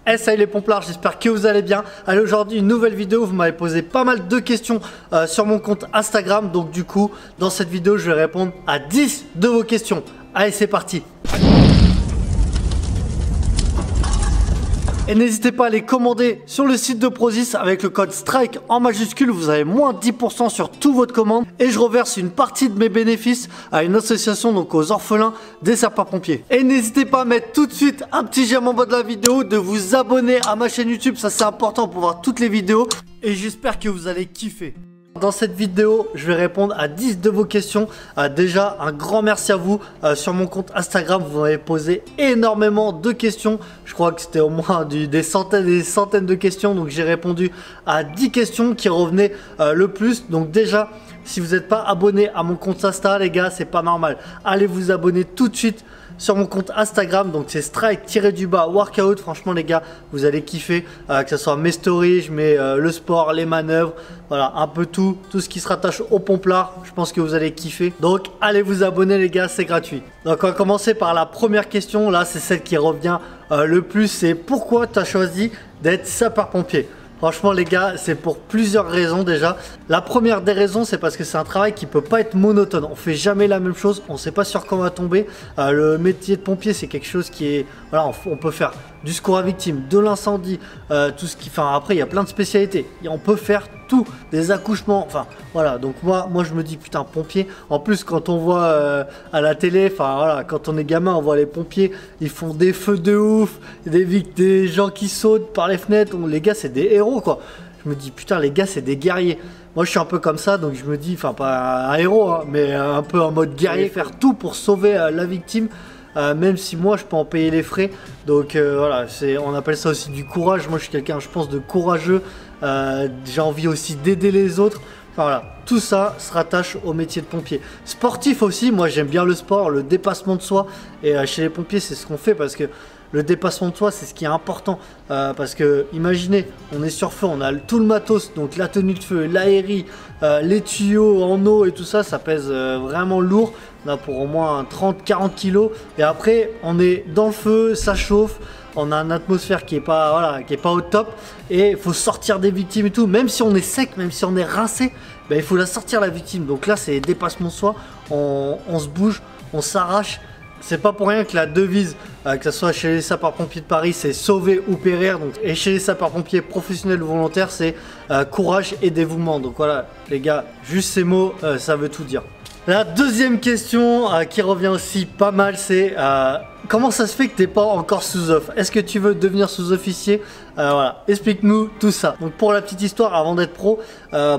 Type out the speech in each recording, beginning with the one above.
Salut les pomplards, j'espère que vous allez bien. Allez, aujourd'hui une nouvelle vidéo, vous m'avez posé pas mal de questions sur mon compte Instagram. Donc du coup, dans cette vidéo, je vais répondre à 10 de vos questions. Allez, c'est parti. Et n'hésitez pas à les commander sur le site de Prozis avec le code STRIKE en majuscule, vous avez moins 10% sur toute votre commande. Et je reverse une partie de mes bénéfices à une association, donc aux orphelins des sapeurs-pompiers. Et n'hésitez pas à mettre tout de suite un petit j'aime en bas de la vidéo, de vous abonner à ma chaîne YouTube, ça c'est important pour voir toutes les vidéos. Et j'espère que vous allez kiffer. Dans cette vidéo, je vais répondre à 10 de vos questions. Déjà, un grand merci à vous. Sur mon compte Instagram, vous m'avez posé énormément de questions. Je crois que c'était au moins des centaines et des centaines de questions. Donc, j'ai répondu à 10 questions qui revenaient le plus. Donc, déjà, si vous n'êtes pas abonné à mon compte Insta, les gars, c'est pas normal. Allez vous abonner tout de suite sur mon compte Instagram, donc c'est strike-workout. Franchement les gars, vous allez kiffer, que ce soit mes stories, je mets le sport, les manœuvres, voilà, un peu tout ce qui se rattache au pomplard. Je pense que vous allez kiffer, donc allez vous abonner les gars, c'est gratuit. Donc on va commencer par la première question. Là c'est celle qui revient le plus, c'est pourquoi tu as choisi d'être sapeur-pompier? Franchement les gars, c'est pour plusieurs raisons déjà. La première des raisons, c'est parce que c'est un travail qui peut pas être monotone. On fait jamais la même chose, on sait pas sur quoi on va tomber. Le métier de pompier, c'est quelque chose qui est... Voilà, on peut faire du secours à victime, de l'incendie, tout ce qui... Enfin après, il y a plein de spécialités. Et on peut faire tout, des accouchements, enfin voilà. Donc moi je me dis putain, pompier. En plus quand on voit à la télé, enfin voilà, quand on est gamin, on voit les pompiers, ils font des feux de ouf, des gens qui sautent par les fenêtres. Les gars, c'est des héros quoi. Je me dis putain, les gars, c'est des guerriers. Moi je suis un peu comme ça, donc je me dis, enfin pas un héros, hein, mais un peu en mode guerrier, faire tout pour sauver la victime. Même si moi je peux en payer les frais. Donc voilà, on appelle ça aussi du courage. Moi je suis quelqu'un, je pense, de courageux. J'ai envie aussi d'aider les autres. Enfin voilà, tout ça se rattache au métier de pompier. Sportif aussi, moi j'aime bien le sport, le dépassement de soi. Et chez les pompiers, c'est ce qu'on fait parce que le dépassement de soi, c'est ce qui est important. Parce que, imaginez, on est sur feu, on a tout le matos, donc la tenue de feu, l'aérie, les tuyaux en eau et tout ça, ça pèse vraiment lourd. On a pour au moins 30-40 kilos. Et après, on est dans le feu, ça chauffe. On a une atmosphère qui est pas, voilà, qui est pas au top. Et il faut sortir des victimes et tout. Même si on est sec, même si on est rincé, ben, il faut la sortir la victime. Donc là, c'est dépassement de soi. On se bouge, on s'arrache. C'est pas pour rien que la devise, que ce soit chez les sapeurs-pompiers de Paris, c'est sauver ou périr. Donc, et chez les sapeurs-pompiers professionnels ou volontaires, c'est courage et dévouement. Donc voilà, les gars, juste ces mots, ça veut tout dire. La deuxième question qui revient aussi pas mal, c'est comment ça se fait que t'es pas encore sous-off? Est-ce que tu veux devenir sous-officier? Voilà, explique-nous tout ça. Donc pour la petite histoire, avant d'être pro,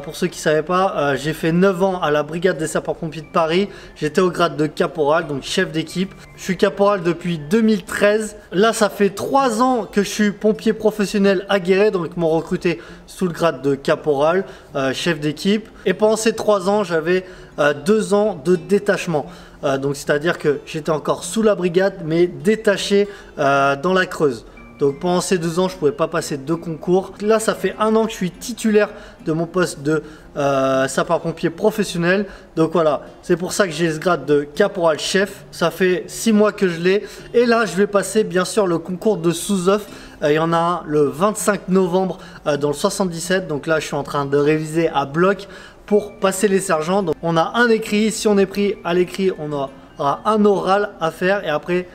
pour ceux qui savaient pas, j'ai fait 9 ans à la brigade des sapeurs-pompiers de Paris. J'étais au grade de caporal, donc chef d'équipe. Je suis caporal depuis 2013. Là, ça fait 3 ans que je suis pompier professionnel aguerri, donc ils m'ont recruté sous le grade de caporal, chef d'équipe. Et pendant ces 3 ans, j'avais 2 ans de détachement. Donc c'est-à-dire que j'étais encore sous la brigade mais détaché dans la Creuse. Donc pendant ces 2 ans je pouvais pas passer de concours. Là ça fait 1 an que je suis titulaire de mon poste de sapeur-pompier professionnel. Donc voilà, c'est pour ça que j'ai ce grade de caporal chef. Ça fait 6 mois que je l'ai. Et là je vais passer bien sûr le concours de sous-off. Il y en a un le 25 novembre dans le 77. Donc là je suis en train de réviser à bloc pour passer les sergents. Donc on a un écrit, si on est pris à l'écrit, on aura un oral à faire. Et après,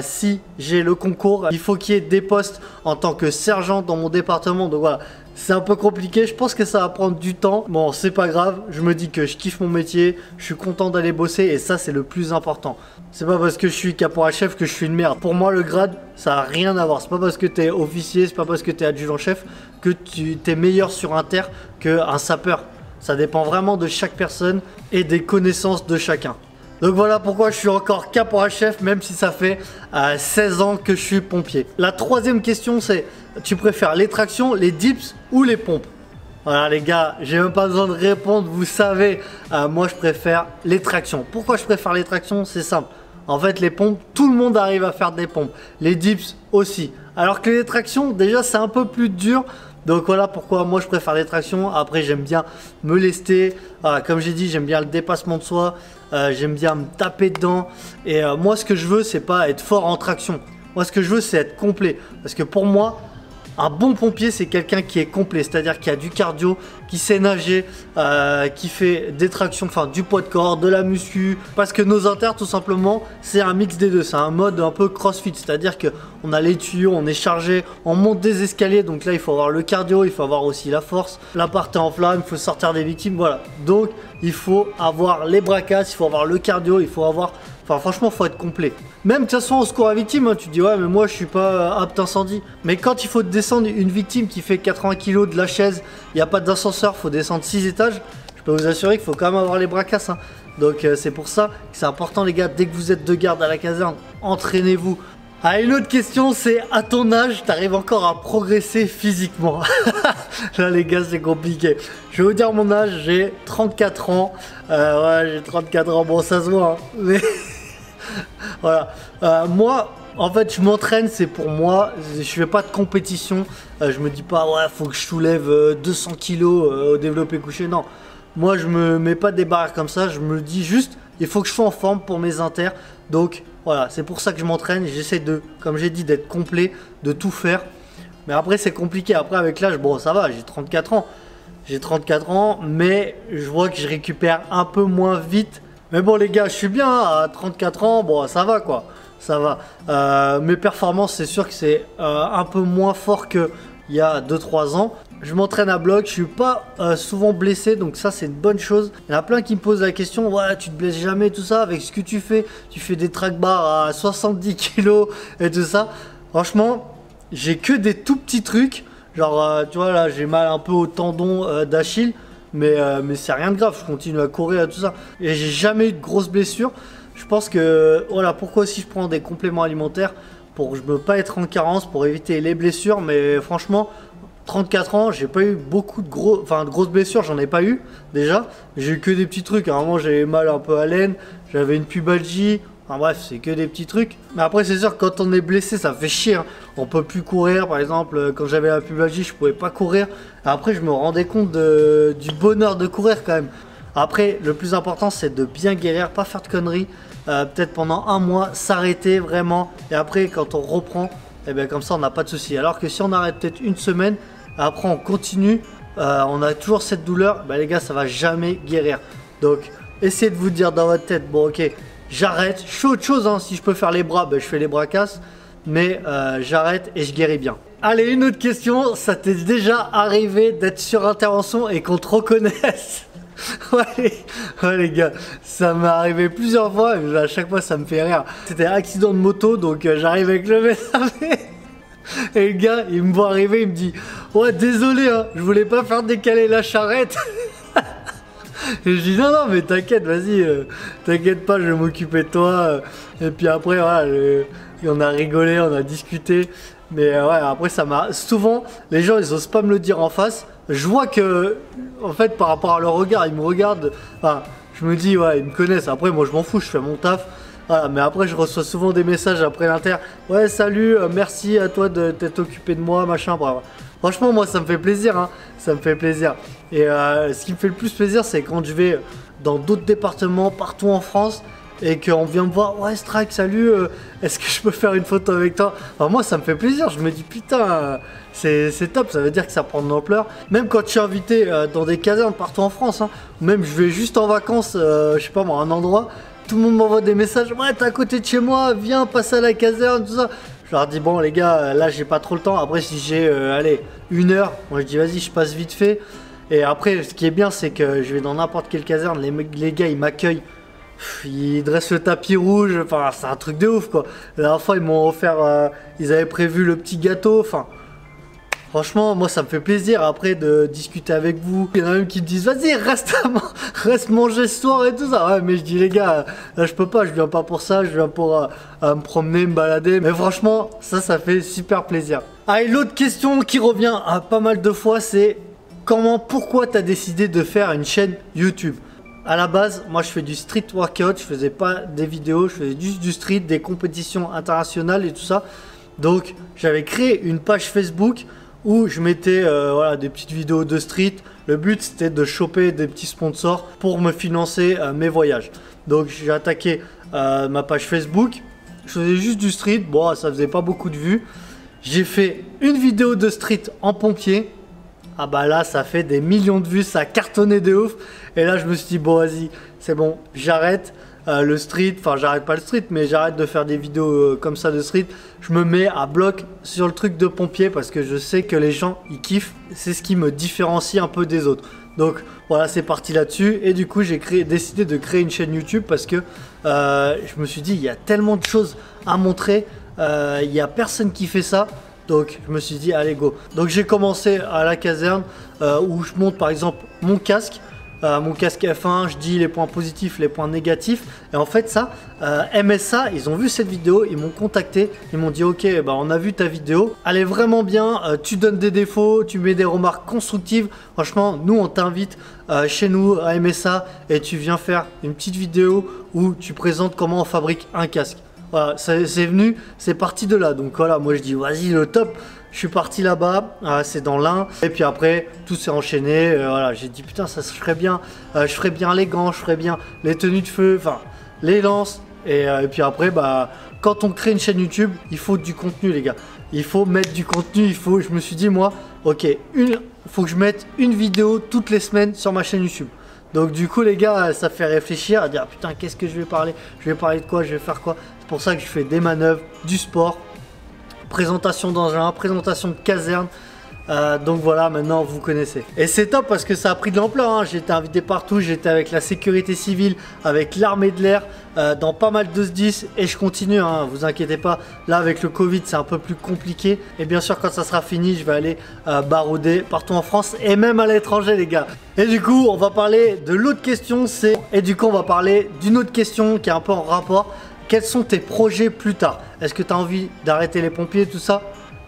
si j'ai le concours, il faut qu'il y ait des postes en tant que sergent dans mon département. Donc voilà, c'est un peu compliqué. Je pense que ça va prendre du temps. Bon, c'est pas grave. Je me dis que je kiffe mon métier. Je suis content d'aller bosser et ça, c'est le plus important. C'est pas parce que je suis caporal chef que je suis une merde. Pour moi, le grade, ça n'a rien à voir. C'est pas parce que tu es officier, c'est pas parce que tu es adjudant-chef que tu es meilleur sur un terre qu'un sapeur. Ça dépend vraiment de chaque personne et des connaissances de chacun. Donc voilà pourquoi je suis encore caporal chef, même si ça fait 16 ans que je suis pompier. La troisième question, c'est tu préfères les tractions, les dips ou les pompes? Voilà les gars, j'ai même pas besoin de répondre, vous savez, moi je préfère les tractions. Pourquoi je préfère les tractions? C'est simple. En fait les pompes, tout le monde arrive à faire des pompes. Les dips aussi. Alors que les tractions, déjà c'est un peu plus dur. Donc voilà pourquoi moi je préfère les tractions. Après j'aime bien me lester, comme j'ai dit, j'aime bien le dépassement de soi, j'aime bien me taper dedans. Et moi ce que je veux, c'est pas être fort en traction. Moi ce que je veux, c'est être complet. Parce que pour moi, Un bon pompier, c'est quelqu'un qui est complet, c'est-à-dire qui a du cardio, qui sait nager, qui fait des tractions, enfin du poids de corps, de la muscu. Parce que nos haltères, tout simplement, c'est un mix des deux. C'est un mode un peu crossfit, c'est-à-dire qu'on a les tuyaux, on est chargé, on monte des escaliers. Donc là, il faut avoir le cardio, il faut avoir aussi la force. La partie en flamme, il faut sortir des victimes, voilà. Donc, il faut avoir les bras casses, il faut avoir le cardio, il faut avoir... Enfin, franchement, faut être complet. Même de toute façon, au secours à victime, hein, tu te dis, ouais, mais moi, je suis pas apte incendie. Mais quand il faut descendre une victime qui fait 80 kg de la chaise, il n'y a pas d'ascenseur, faut descendre 6 étages, je peux vous assurer qu'il faut quand même avoir les bras casses. Hein. Donc, c'est pour ça que c'est important, les gars, dès que vous êtes de garde à la caserne, entraînez-vous. Ah, une autre question, c'est à ton âge, t'arrives encore à progresser physiquement? Là, les gars, c'est compliqué. Je vais vous dire mon âge, j'ai 34 ans. Ouais, j'ai 34 ans, bon, ça se voit, hein. Mais voilà. Moi, en fait, je m'entraîne, c'est pour moi. Je fais pas de compétition. Je me dis pas, ouais, faut que je soulève 200 kilos au développé couché. Non. Moi, je me mets pas des barrières comme ça. Je me dis juste, il faut que je sois en forme pour mes inters. Donc, voilà, c'est pour ça que je m'entraîne. J'essaie de, comme j'ai dit, d'être complet, de tout faire. Mais après, c'est compliqué. Après, avec l'âge, bon, ça va, j'ai 34 ans. J'ai 34 ans, mais je vois que je récupère un peu moins vite. Mais bon, les gars, je suis bien à 34 ans. Bon, ça va, quoi. Ça va. Mes performances, c'est sûr que c'est un peu moins fort qu'il y a 2-3 ans. Je m'entraîne à bloc, je suis pas souvent blessé, donc ça c'est une bonne chose. Il y en a plein qui me posent la question, ouais, tu te blesses jamais, tout ça, avec ce que tu fais des track bars à 70 kg et tout ça. Franchement, j'ai que des tout petits trucs, genre, tu vois, là, j'ai mal un peu au tendon d'Achille, mais c'est rien de grave, je continue à courir et tout ça. Et j'ai jamais eu de grosses blessures. Je pense que, voilà, pourquoi aussi je prends des compléments alimentaires, pour je ne pas être en carence, pour éviter les blessures, mais franchement... 34 ans, j'ai pas eu beaucoup de grosses blessures, j'en ai pas eu déjà. J'ai eu que des petits trucs. À un moment, j'avais mal un peu à l'aine, j'avais une pubalgie. Enfin bref, c'est que des petits trucs. Mais après, c'est sûr que quand on est blessé, ça fait chier. Hein. On peut plus courir. Par exemple, quand j'avais la pubalgie, je pouvais pas courir. Après, je me rendais compte du bonheur de courir quand même. Après, le plus important, c'est de bien guérir, pas faire de conneries. Peut-être pendant un mois, s'arrêter vraiment. Et après, quand on reprend, et bien comme ça, on n'a pas de souci. Alors que si on arrête peut-être une semaine, après on continue, on a toujours cette douleur, bah les gars, ça va jamais guérir. Donc essayez de vous dire dans votre tête, bon ok, j'arrête, je fais autre chose, hein. Si je peux faire les bras, bah, je fais les bras casses, mais j'arrête et je guéris bien. Allez, une autre question, ça t'est déjà arrivé d'être sur intervention et qu'on te reconnaisse? Ouais les gars, ça m'est arrivé plusieurs fois, et à chaque fois ça me fait rire. C'était un accident de moto, donc j'arrive avec le VSAV. Et le gars, il me voit arriver, il me dit, ouais, désolé, hein, je voulais pas faire décaler la charrette. Et je dis, non, mais t'inquiète, vas-y, t'inquiète pas, je vais m'occuper de toi. Et puis après, voilà, on a rigolé, on a discuté. Mais ouais, après, ça m'a. Souvent, les gens, ils osent pas me le dire en face. Je vois que, en fait, par rapport à leur regard, ils me regardent. Enfin, je me dis, ouais, ils me connaissent. Après, moi, je m'en fous, je fais mon taf. Voilà, mais après je reçois souvent des messages après l'inter. Ouais, salut, merci à toi de t'être occupé de moi, machin. Bref. Franchement, moi ça me fait plaisir, hein. Ça me fait plaisir. Et ce qui me fait le plus plaisir, c'est quand je vais dans d'autres départements, partout en France, et qu'on vient me voir. Ouais, Strike, salut, est-ce que je peux faire une photo avec toi? Enfin, moi ça me fait plaisir. Je me dis putain, c'est top, ça veut dire que ça prend de l'ampleur. Même quand je suis invité dans des casernes partout en France, hein, même je vais juste en vacances, je sais pas moi, à un endroit. Tout le monde m'envoie des messages, ouais, t'es à côté de chez moi, viens, passe à la caserne, tout ça. Je leur dis, bon, les gars, là, j'ai pas trop le temps. Après, si j'ai, allez, 1 heure, moi, je dis, vas-y, je passe vite fait. Et après, ce qui est bien, c'est que je vais dans n'importe quelle caserne, les gars, ils m'accueillent. Ils dressent le tapis rouge, enfin, c'est un truc de ouf, quoi. La dernière fois, ils m'ont offert, ils avaient prévu le petit gâteau, enfin... Franchement, moi ça me fait plaisir après de discuter avec vous. Il y en a même qui me disent, vas-y, reste manger ce soir et tout ça. Ouais, mais je dis, les gars, là je peux pas, je viens pas pour ça, je viens pour me promener, me balader. Mais franchement, ça fait super plaisir. Ah, et l'autre question qui revient pas mal de fois, c'est pourquoi tu as décidé de faire une chaîne YouTube? À la base, moi je fais du street workout, je faisais pas des vidéos, je faisais juste du street, des compétitions internationales et tout ça. Donc j'avais créé une page Facebook où je mettais voilà, des petites vidéos de street. Le but c'était de choper des petits sponsors pour me financer mes voyages. Donc j'ai attaqué ma page Facebook. Je faisais juste du street, bon ça faisait pas beaucoup de vues. J'ai fait une vidéo de street en pompier. Ah bah là, ça fait des millions de vues, ça a cartonné de ouf. Et là, je me suis dit, bon, vas-y, c'est bon, j'arrête le street. Enfin, j'arrête pas le street, mais j'arrête de faire des vidéos comme ça de street. Je me mets à bloc sur le truc de pompier parce que je sais que les gens, ils kiffent. C'est ce qui me différencie un peu des autres. Donc voilà, c'est parti là-dessus. Et du coup, j'ai décidé de créer une chaîne YouTube parce que je me suis dit, il y a tellement de choses à montrer. Il n'y a personne qui fait ça. Donc je me suis dit, allez go. Donc j'ai commencé à la caserne où je monte par exemple mon casque F1, je dis les points positifs, les points négatifs. Et en fait ça, MSA, ils ont vu cette vidéo, ils m'ont contacté, ils m'ont dit ok, bah, on a vu ta vidéo, elle est vraiment bien, tu donnes des défauts, tu mets des remarques constructives. Franchement, nous on t'invite chez nous à MSA et tu viens faire une petite vidéo où tu présentes comment on fabrique un casque. Voilà, c'est venu, c'est parti de là. Donc voilà, moi je dis vas-y le top. Je suis parti là-bas, c'est dans l'Ain. Et puis après, tout s'est enchaîné. Voilà, j'ai dit putain, ça se ferait bien. Je ferais bien les gants, je ferais bien les tenues de feu, enfin les lances. Et puis après, bah, quand on crée une chaîne YouTube, il faut du contenu, les gars. Il faut mettre du contenu. Je me suis dit moi, ok, faut que je mette une vidéo toutes les semaines sur ma chaîne YouTube. Donc du coup les gars, ça fait réfléchir à dire putain, qu'est-ce que je vais parler? Je vais parler de quoi? Je vais faire quoi? C'est pour ça que je fais des manœuvres, du sport, présentation d'engin, présentation de caserne. Donc voilà, maintenant vous connaissez. Et c'est top parce que ça a pris de l'ampleur, hein. J'ai été invité partout, j'étais avec la sécurité civile, avec l'armée de l'air, dans pas mal de SDIS. Et je continue, hein, vous inquiétez pas. Là avec le Covid c'est un peu plus compliqué. Et bien sûr quand ça sera fini, je vais aller barouder partout en France et même à l'étranger les gars. Et du coup on va parler de l'autre question, et du coup on va parler d'une autre question qui est un peu en rapport. Quels sont tes projets plus tard? Est-ce que tu as envie d'arrêter les pompiers, tout ça?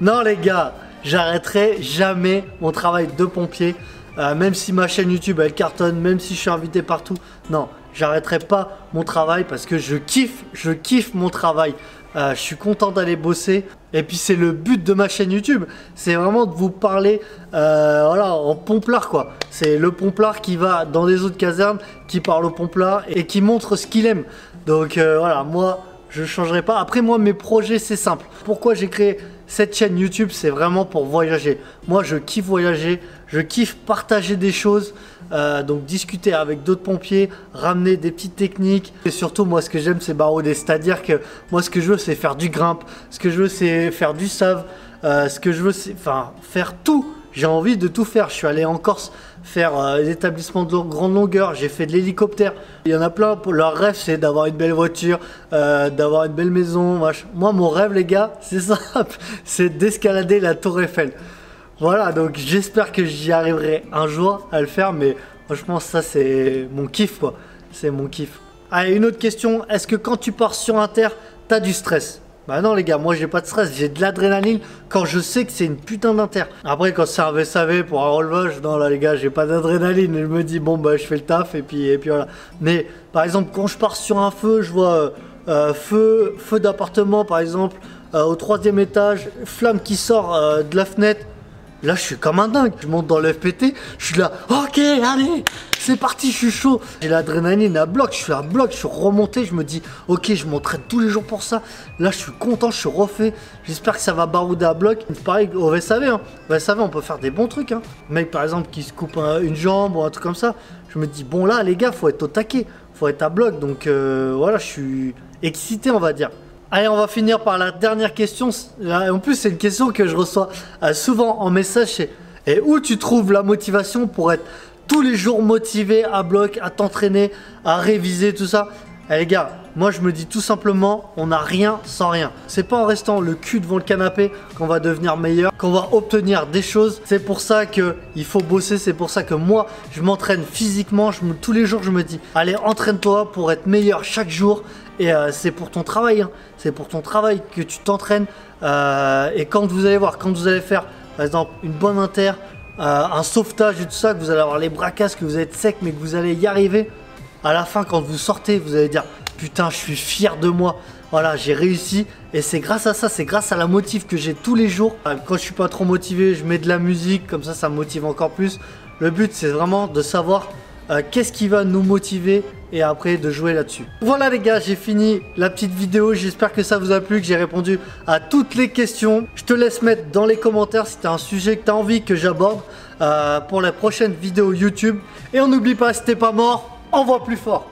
Non les gars, j'arrêterai jamais mon travail de pompier, même si ma chaîne YouTube elle cartonne, même si je suis invité partout. Non, j'arrêterai pas mon travail parce que je kiffe mon travail. Je suis content d'aller bosser. Et puis c'est le but de ma chaîne YouTube, c'est vraiment de vous parler voilà, en pomplard quoi. C'est le pomplard qui va dans les autres casernes, qui parle au pomplard et qui montre ce qu'il aime. Donc voilà, moi je changerai pas. Après moi mes projets c'est simple. Pourquoi j'ai créé cette chaîne YouTube? C'est vraiment pour voyager. Moi je kiffe voyager, je kiffe partager des choses. Donc discuter avec d'autres pompiers, ramener des petites techniques. Et surtout moi ce que j'aime c'est barouder. C'est-à-dire que moi ce que je veux c'est faire du grimpe. Ce que je veux c'est faire du save. Ce que je veux c'est faire tout. J'ai envie de tout faire. Je suis allé en Corse faire l'établissement de grande longueur. J'ai fait de l'hélicoptère. Il y en a plein, leur rêve c'est d'avoir une belle voiture, d'avoir une belle maison. Moi mon rêve les gars c'est simple. C'est d'escalader la tour Eiffel. Voilà, donc j'espère que j'y arriverai un jour à le faire, mais franchement ça c'est mon kiff quoi, c'est mon kiff. Allez, une autre question, est-ce que quand tu pars sur un terre, t'as du stress? Bah non les gars, moi j'ai pas de stress, j'ai de l'adrénaline quand je sais que c'est une putain d'inter. Après quand c'est un VSAV pour un relevage, non là les gars, j'ai pas d'adrénaline, je me dis bon bah je fais le taf et puis voilà. Mais par exemple quand je pars sur un feu, je vois feu d'appartement par exemple, au 3e étage, flamme qui sort de la fenêtre. Là je suis comme un dingue, je monte dans le FPT, je suis là, ok allez, c'est parti, je suis chaud. J'ai l'adrénaline à bloc, je suis à bloc, je suis remonté, je me dis, ok je m'entraîne tous les jours pour ça. Là je suis content, je suis refait, j'espère que ça va barouder à bloc. Pareil au VSAV, hein. VSAV on peut faire des bons trucs. Hein. Mec par exemple qui se coupe une jambe ou un truc comme ça, je me dis, bon là les gars, faut être au taquet, faut être à bloc. Donc voilà, je suis excité on va dire. Allez, on va finir par la dernière question. En plus, c'est une question que je reçois souvent en message. Et où tu trouves la motivation pour être tous les jours motivé à bloc, à t'entraîner, à réviser, tout ça? Eh les gars, moi je me dis tout simplement, on n'a rien sans rien. C'est pas en restant le cul devant le canapé qu'on va devenir meilleur, qu'on va obtenir des choses. C'est pour ça qu'il faut bosser, c'est pour ça que moi je m'entraîne physiquement. Tous les jours je me dis, allez entraîne-toi pour être meilleur chaque jour. Et c'est pour ton travail, hein. C'est pour ton travail que tu t'entraînes. Et quand vous allez voir, quand vous allez faire par exemple une bonne inter, un sauvetage et tout ça, que vous allez avoir les bras cassés, que vous allez être sec mais que vous allez y arriver, à la fin quand vous sortez, vous allez dire putain je suis fier de moi. Voilà, j'ai réussi et c'est grâce à ça, c'est grâce à la motive que j'ai tous les jours. Quand je suis pas trop motivé, je mets de la musique, comme ça me motive encore plus. Le but c'est vraiment de savoir qu'est-ce qui va nous motiver et après de jouer là-dessus. Voilà les gars, j'ai fini la petite vidéo, j'espère que ça vous a plu, que j'ai répondu à toutes les questions. Je te laisse mettre dans les commentaires si tu as un sujet que tu as envie que j'aborde pour la prochaine vidéo YouTube. Et on n'oublie pas, si t'es pas mort, envoie plus fort.